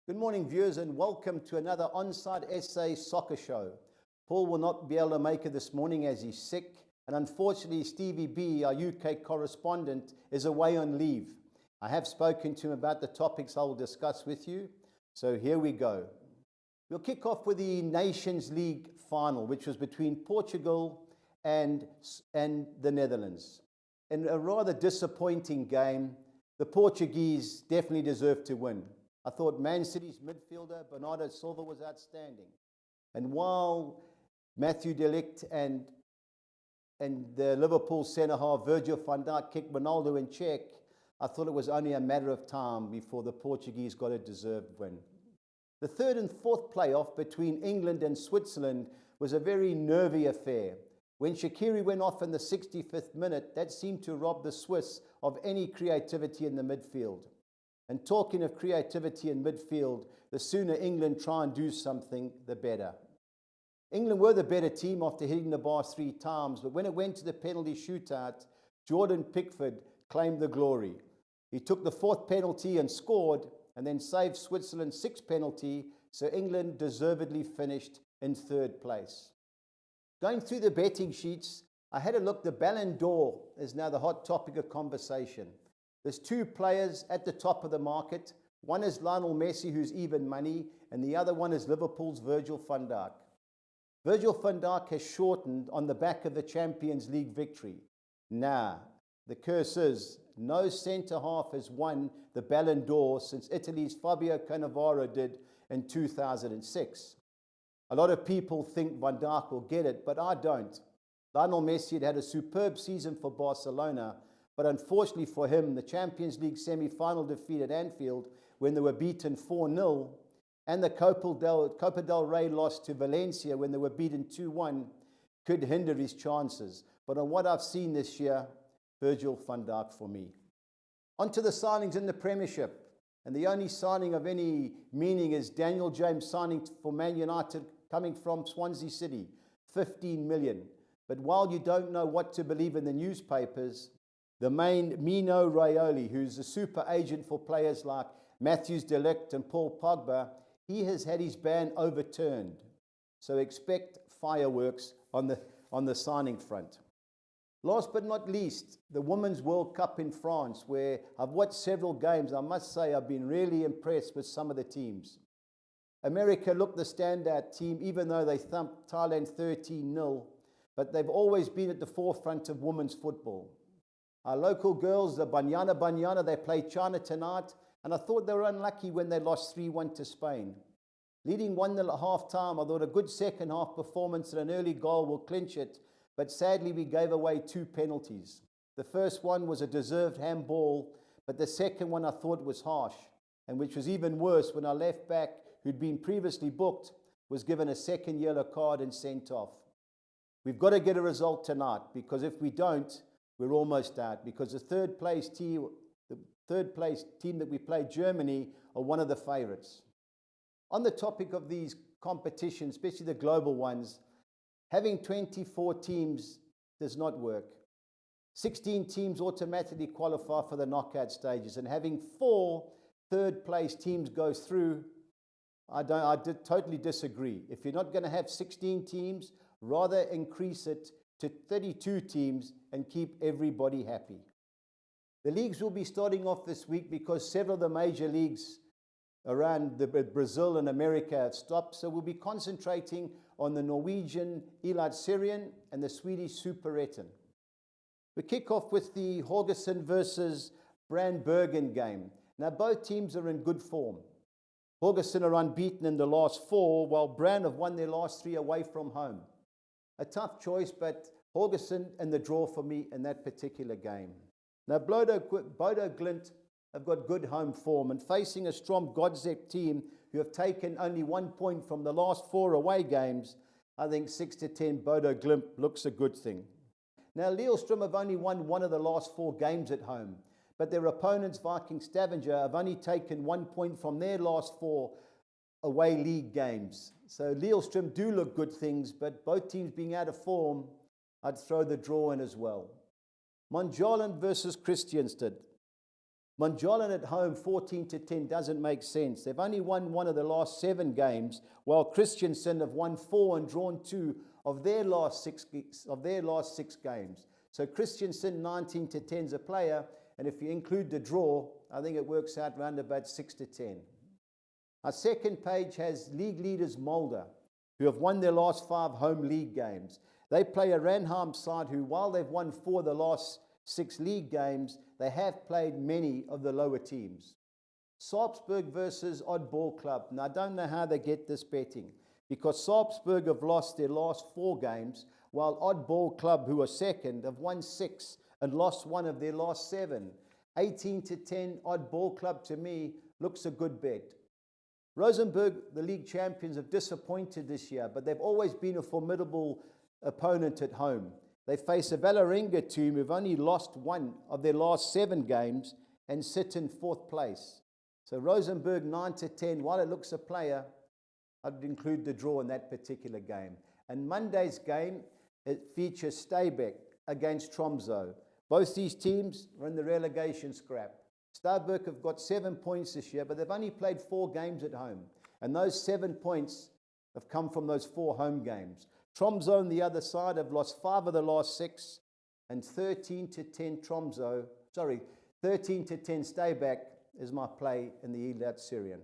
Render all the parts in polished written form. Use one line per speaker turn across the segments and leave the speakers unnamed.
Good morning, viewers, and welcome to another on-site SA soccer show. Paul will not be able to make it this morning as he's sick, and unfortunately Stevie B, our UK correspondent, is away on leave. I have spoken to him about the topics I will discuss with you, so here we go. We'll kick off with the Nations League final, which was between Portugal and the Netherlands. In a rather disappointing game, the Portuguese definitely deserved to win. I thought Man City's midfielder, Bernardo Silva, was outstanding. And while Matthew de Ligt and the Liverpool centre-half Virgil van Dijk kicked Ronaldo in check, I thought it was only a matter of time before the Portuguese got a deserved win. The third and fourth playoff between England and Switzerland was a very nervy affair. When Shaqiri went off in the 65th minute, that seemed to rob the Swiss of any creativity in the midfield. And talking of creativity in midfield, the sooner England try and do something, the better. England were the better team after hitting the bar 3 times, but when it went to the penalty shootout, Jordan Pickford claimed the glory. He took the 4th penalty and scored, and then saved Switzerland's 6th penalty, so England deservedly finished in 3rd place. Going through the betting sheets, I had a look. The Ballon d'Or is now the hot topic of conversation. There's 2 players at the top of the market. One is Lionel Messi, who's even money, and the other one is Liverpool's Virgil van Dijk. Virgil van Dijk has shortened on the back of the Champions League victory. Now, the curse is no centre-half has won the Ballon d'Or since Italy's Fabio Cannavaro did in 2006. A lot of people think Van Dijk will get it, but I don't. Lionel Messi had a superb season for Barcelona, but unfortunately for him, the Champions League semi-final defeat at Anfield, when they were beaten 4-0, and the Copa del Rey loss to Valencia when they were beaten 2-1, could hinder his chances. But on what I've seen this year, Virgil van Dijk for me. On to the signings in the Premiership. And the only signing of any meaning is Daniel James signing for Man United, coming from Swansea City, 15 million. But while you don't know what to believe in the newspapers, the main Mino Raiola, who's a super agent for players like Matthews de Ligt and Paul Pogba, he has had his ban overturned. So expect fireworks on the signing front. Last but not least, the Women's World Cup in France, where I've watched several games. I must say I've been really impressed with some of the teams. America looked the standout team, even though they thumped Thailand 13-0, but they've always been at the forefront of women's football. Our local girls, the Banyana, they played China tonight, and I thought they were unlucky when they lost 3-1 to Spain. Leading 1-0 at half-time, I thought a good second-half performance and an early goal will clinch it, but sadly we gave away 2 penalties. The first one was a deserved handball, but the second one I thought was harsh, and which was even worse when our left back, who'd been previously booked, was given a second yellow card and sent off. We've got to get a result tonight, because if we don't, we're almost out, because the third place team that we played, Germany, are one of the favourites. On the topic of these competitions, especially the global ones, having 24 teams does not work. 16 teams automatically qualify for the knockout stages, and having 4 third-place teams go through, I totally disagree. If you're not going to have 16 teams, rather increase it to 32 teams and keep everybody happy. The leagues will be starting off this week because several of the major leagues around Brazil and America have stopped, so we'll be concentrating on the Norwegian Eliteserien and the Swedish Superettan. We kick off with the Haugesund versus Brandbergen game. Now both teams are in good form. Haugesund are unbeaten in the last 4, while Brand have won their last 3 away from home. A tough choice, but Haugesund and the draw for me in that particular game. Now Bodo Glimt have got good home form, and facing a strong Godzek team who have taken only 1 point from the last 4 away games, I think 6-10 Bodo Glimt looks a good thing. Now Lillestrøm have only won 1 of the last 4 games at home, but their opponents Viking Stavanger have only taken 1 point from their last 4 away league games. So Lillestrøm do look good things, but both teams being out of form, I'd throw the draw in as well. Mondjolen versus Kristianstad. Montjolan at home, 14-10, doesn't make sense. They've only won one of the last 7 games, while Christiansen have won 4 and drawn 2 of their last 6 games. So Christiansen, 19-10 is a player, and if you include the draw, I think it works out around about 6-10. Our second page has league leaders Mulder, who have won their last 5 home league games. They play a Ranheim side who, while they've won 4 of the last 6 league games, they have played many of the lower teams. Sarpsborg versus Oddball Club. Now, I don't know how they get this betting, because Sarpsborg have lost their last 4 games, while Oddball Club, who are second, have won 6 and lost 1 of their last 7. 18-10 Oddball Club, to me, looks a good bet. Rosenborg, the league champions, have disappointed this year, but they've always been a formidable opponent at home. They face a Valerenga team who've only lost 1 of their last 7 games and sit in 4th place. So Rosenborg 9-10, while it looks a player, I'd include the draw in that particular game. And Monday's game, it features Steybeck against Tromsø. Both these teams are in the relegation scrap. Steybeck have got 7 points this year, but they've only played 4 games at home. And those 7 points have come from those 4 home games. Tromsø on the other side have lost 5 of the last 6, and 13-10 Steybeck is my play in the Elat Syrian.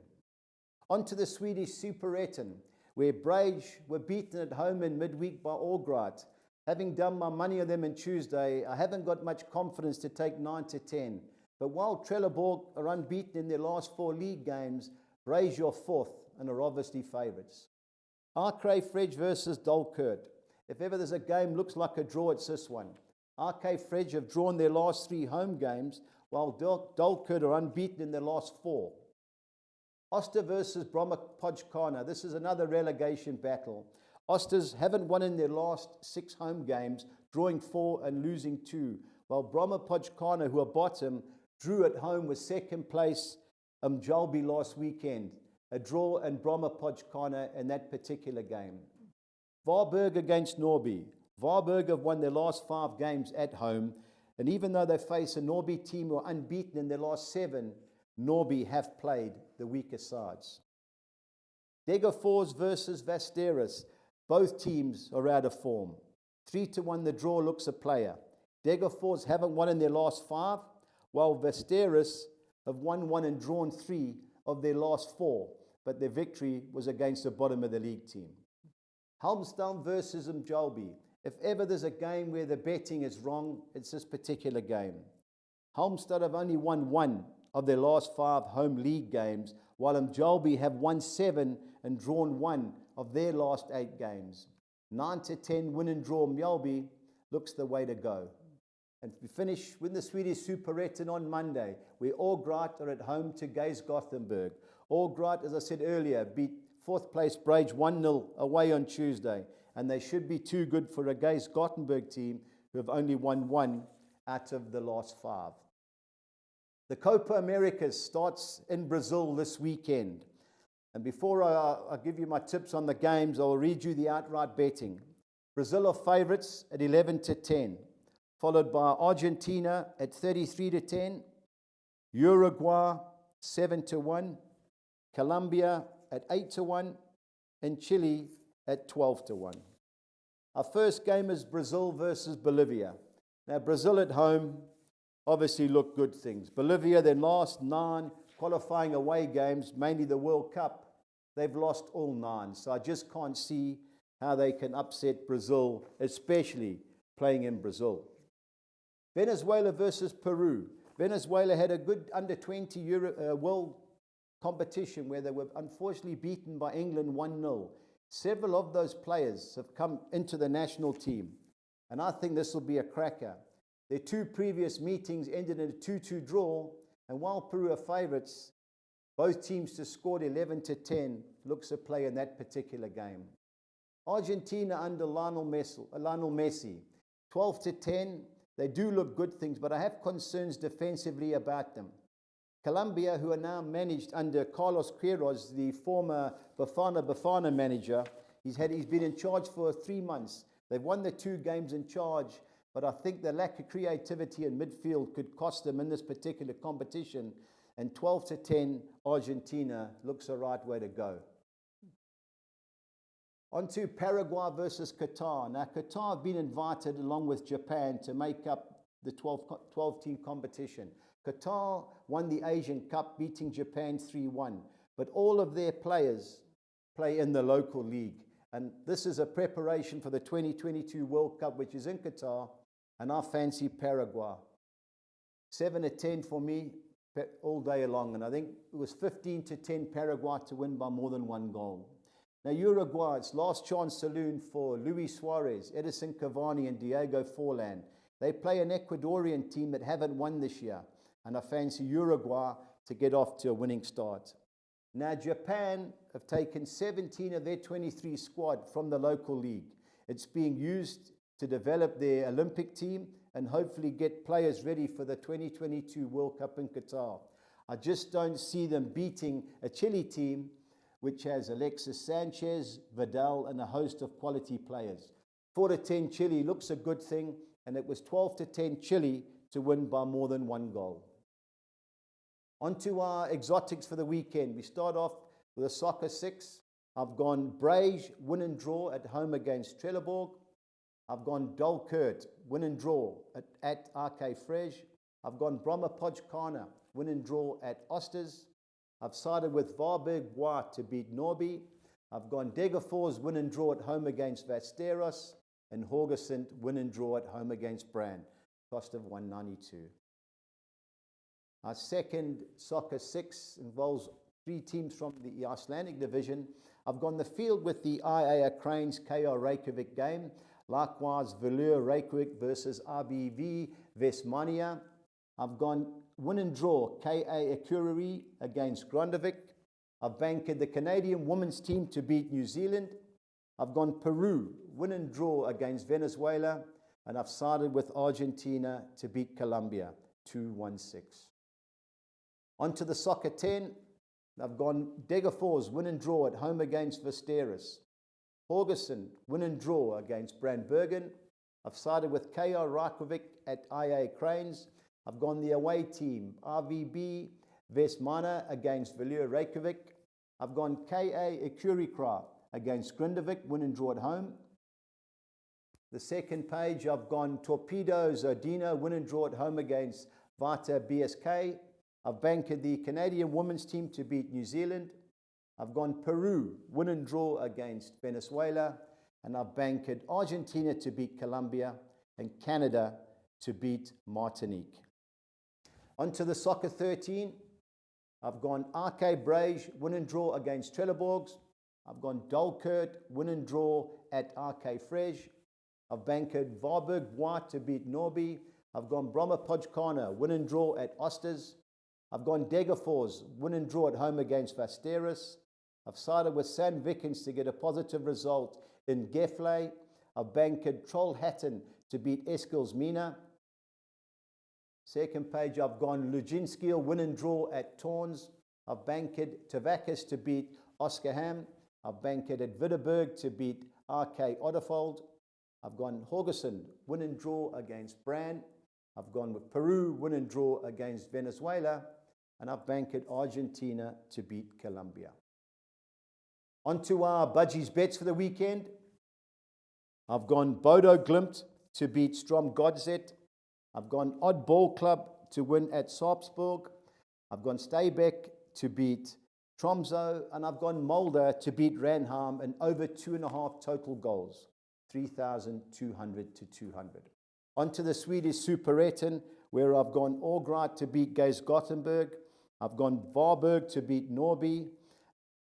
On to the Swedish Superettan, where Brage were beaten at home in midweek by Ågrat. Having done my money on them on Tuesday, I haven't got much confidence to take 9-10. But while Trelleborg are unbeaten in their last 4 league games, Brage are 4th and are obviously favourites. RK Fredge versus Dolkert. If ever there's a game looks like a draw, it's this one. RK Fredge have drawn their last 3 home games, while Dolkert are unbeaten in their last 4. Oster versus Bromma Podgorna. This is another relegation battle. Osters haven't won in their last 6 home games, drawing 4 and losing 2, while Bromma Podgorna, who are bottom, drew at home with second place Mjolby last weekend. A draw and Bromma Podgorna in that particular game. Varberg against Norby. Varberg have won their last 5 games at home, and even though they face a Norby team who are unbeaten in their last 7, Norby have played the weaker sides. Degerfors versus Västerås. Both teams are out of form. 3-1 the draw looks a player. Degerfors haven't won in their last 5, while Västerås have won 1 and drawn 3 of their last 4, but their victory was against the bottom of the league team. Halmstad versus Mjolby. If ever there's a game where the betting is wrong, it's this particular game. Halmstad have only won 1 of their last 5 home league games, while Mjolby have won 7 and drawn 1 of their last 8 games. 9-10 win and draw Mjolby looks the way to go. And we finish with the Swedish Superettan on Monday, where Ågrat are at home to Gaze Gothenburg. Ågrat, as I said earlier, beat 4th place Brage 1-0 away on Tuesday, and they should be too good for a Gaze Gothenburg team who have only won 1 out of the last 5. The Copa Americas starts in Brazil this weekend. And before I give you my tips on the games, I'll read you the outright betting. Brazil are favourites at 11-10, followed by Argentina at 33-10, Uruguay 7-1, Colombia at 8-1, and Chile at 12-1. Our first game is Brazil versus Bolivia. Now, Brazil at home obviously look good things. Bolivia, their last 9 qualifying away games, mainly the World Cup, they've lost all 9. So I just can't see how they can upset Brazil, especially playing in Brazil. Venezuela versus Peru. Venezuela had a good under-20 world competition where they were unfortunately beaten by England 1-0. Several of those players have come into the national team, and I think this will be a cracker. Their 2 previous meetings ended in a 2-2 draw, and while Peru are favourites, both teams to score 11-10 looks a play in that particular game. Argentina under Lionel Messi, 12-10. They do look good things, but I have concerns defensively about them. Colombia, who are now managed under Carlos Queiroz, the former Bafana manager, he's been in charge for 3 months. They've won the 2 games in charge, but I think the lack of creativity in midfield could cost them in this particular competition, and 12-10 Argentina looks the right way to go. On to Paraguay versus Qatar. Now, Qatar have been invited along with Japan to make up the 12-team competition. Qatar won the Asian Cup, beating Japan 3-1, but all of their players play in the local league. And this is a preparation for the 2022 World Cup, which is in Qatar, and I fancy Paraguay. 7-10 for me all day long, and I think it was 15-10 Paraguay to win by more than one goal. Now, Uruguay, it's last chance saloon for Luis Suarez, Edison Cavani, and Diego Forlan. They play an Ecuadorian team that haven't won this year, and I fancy Uruguay to get off to a winning start. Now, Japan have taken 17 of their 23 squad from the local league. It's being used to develop their Olympic team and hopefully get players ready for the 2022 World Cup in Qatar. I just don't see them beating a Chile team which has Alexis Sanchez, Vidal, and a host of quality players. 4-10 Chile looks a good thing, and it was 12-10 Chile to win by more than one goal. On to our exotics for the weekend. We start off with a soccer six. I've gone Brage, win and draw at home against Trelleborg. I've gone Dolkert, win and draw at RK Fresh. I've gone Bromma Podgkana, win and draw at Osters. I've sided with Varberg Bois to beat Norby. I've gone Degerfors, win and draw at home against Vasteros. And Haugesund, win and draw at home against Brand. Cost of 192. Our second soccer six involves 3 teams from the Icelandic division. I've gone the field with the IAA Cranes KR Reykjavik game. Likewise, Valur Reykjavik versus RBV Vestmannia. I've gone win and draw KA Akureyri against Grondavik. I've banked the Canadian women's team to beat New Zealand. I've gone Peru, win and draw against Venezuela. And I've sided with Argentina to beat Colombia, 2-1-6. On to the soccer 10. I've gone Degerfors, win and draw at home against Vasteros. Haugesund, win and draw against Brandbergen. I've sided with KR Reykjavik at IA Cranes. I've gone the away team, RVB Vestmanna against Valur Reykjavik. I've gone KA Akureyri against Grindavik, win and draw at home. The second page, I've gone Torpedo Zodino, win and draw at home against Vita BSK. I've banked the Canadian women's team to beat New Zealand. I've gone Peru, win and draw against Venezuela. And I've banked Argentina to beat Colombia and Canada to beat Martinique. On to the soccer 13. I've gone RK Brage, win and draw against Trelleborgs. I've gone Dolkert, win and draw at RK Fresh. I've banked Varberg White to beat Norby. I've gone Bromma Podgkana, win and draw at Osters. I've gone Degerfors, win and draw at home against Vasteros. I've sided with San Vikens to get a positive result in Gefle. I've banked Trollhättan to beat Eskilsmina. Second page, I've gone Luginskiel, win and draw at Torns. I've banked Tavakis to beat Oskarshamn. I've banked at Wittenberg to beat RK Otterfold. I've gone Haugesund, win and draw against Brand. I've gone with Peru, win and draw against Venezuela. And I've banked Argentina to beat Colombia. On to our Budgies bets for the weekend. I've gone Bodo Glimt to beat Strom Godzet. I've gone Oddball Club to win at Sarpsborg. I've gone Staybeck to beat Tromsø. And I've gone Mulder to beat Ranheim and over 2.5 total goals, 3,200 to 200. On to the Swedish Superettan, where I've gone Ågrat to beat Gaze Gothenburg. I've gone Varberg to beat Norby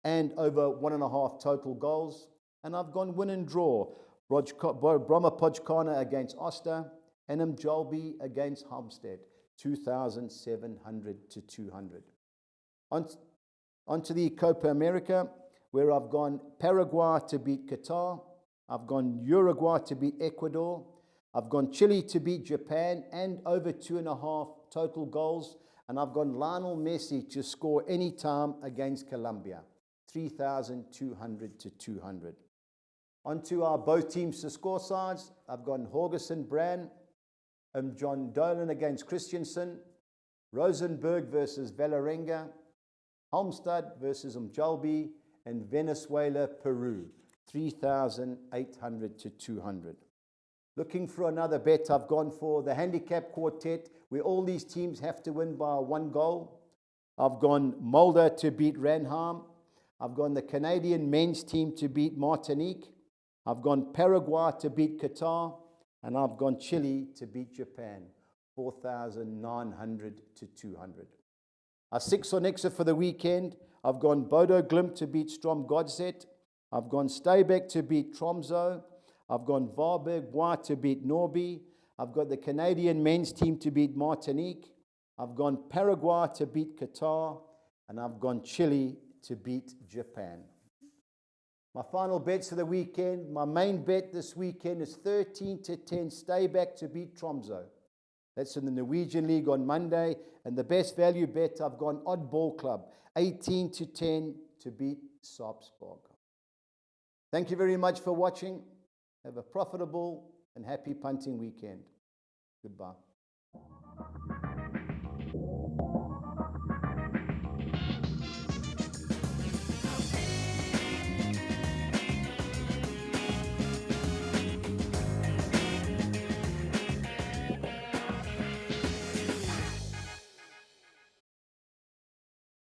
and over 1.5 total goals. And I've gone win and draw Bromma Podgkana against Oster and Mjolby against Halmstad, 2,700 to 200. On to the Copa America, where I've gone Paraguay to beat Qatar. I've gone Uruguay to beat Ecuador. I've gone Chile to beat Japan and over 2.5 total goals. And I've gone Lionel Messi to score any time against Colombia, 3,200 to 200. On to our both teams to score sides. I've gone Haugesund Brand John Dolan against Christensen, Rosenberg versus Valerenga, Halmstad versus Mjalbi, and Venezuela, Peru, 3,800 to 200. Looking for another bet, I've gone for the handicap quartet, where all these teams have to win by 1 goal. I've gone Mulder to beat Ranham. I've gone the Canadian men's team to beat Martinique. I've gone Paraguay to beat Qatar. And I've gone Chile to beat Japan, 4,900 to 200. Our 6 on extra for the weekend. I've gone Bodo Glimt to beat Strom Godset. I've gone Steybeck to beat Tromso. I've gone Varberg Bois to beat Norby. I've got the Canadian men's team to beat Martinique. I've gone Paraguay to beat Qatar. And I've gone Chile to beat Japan. My final bets for the weekend, my main bet this weekend is 13 to 10 Steybeck to beat Tromso. That's in the Norwegian League on Monday. And the best value bet, I've gone Oddball Club, 18 to 10 to beat Sarpsborg. Thank you very much for watching. Have a profitable and happy punting weekend. Goodbye.